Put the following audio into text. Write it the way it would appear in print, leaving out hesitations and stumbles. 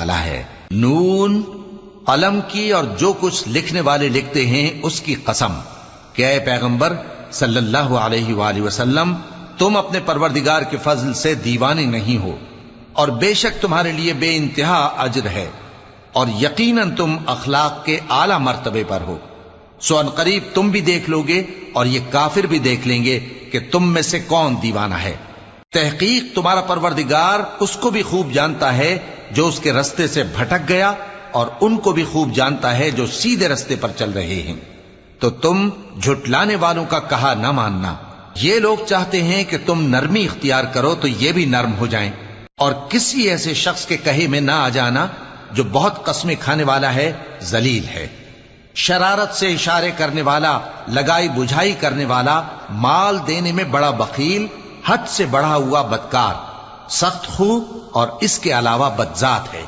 والا ہے۔ نون، قلم کی اور جو کچھ لکھنے والے لکھتے ہیں اس کی قسم کہ اے پیغمبر صلی اللہ علیہ وآلہ وسلم، تم اپنے پروردگار کے فضل سے دیوانے نہیں ہو، اور بے شک تمہارے لیے بے انتہا اجر ہے، اور یقیناً تم اخلاق کے اعلی مرتبے پر ہو۔ سو ان قریب تم بھی دیکھ لو گے اور یہ کافر بھی دیکھ لیں گے کہ تم میں سے کون دیوانہ ہے۔ تحقیق تمہارا پروردگار اس کو بھی خوب جانتا ہے جو اس کے رستے سے بھٹک گیا، اور ان کو بھی خوب جانتا ہے جو سیدھے رستے پر چل رہے ہیں۔ تو تم جھٹلانے والوں کا کہا نہ ماننا۔ یہ لوگ چاہتے ہیں کہ تم نرمی اختیار کرو تو یہ بھی نرم ہو جائیں، اور کسی ایسے شخص کے کہے میں نہ آ جانا جو بہت قسمیں کھانے والا ہے، ذلیل ہے، شرارت سے اشارے کرنے والا، لگائی بجھائی کرنے والا، مال دینے میں بڑا بخیل، حد سے بڑھا ہوا بدکار، سخت خو اور اس کے علاوہ بدذات ہے۔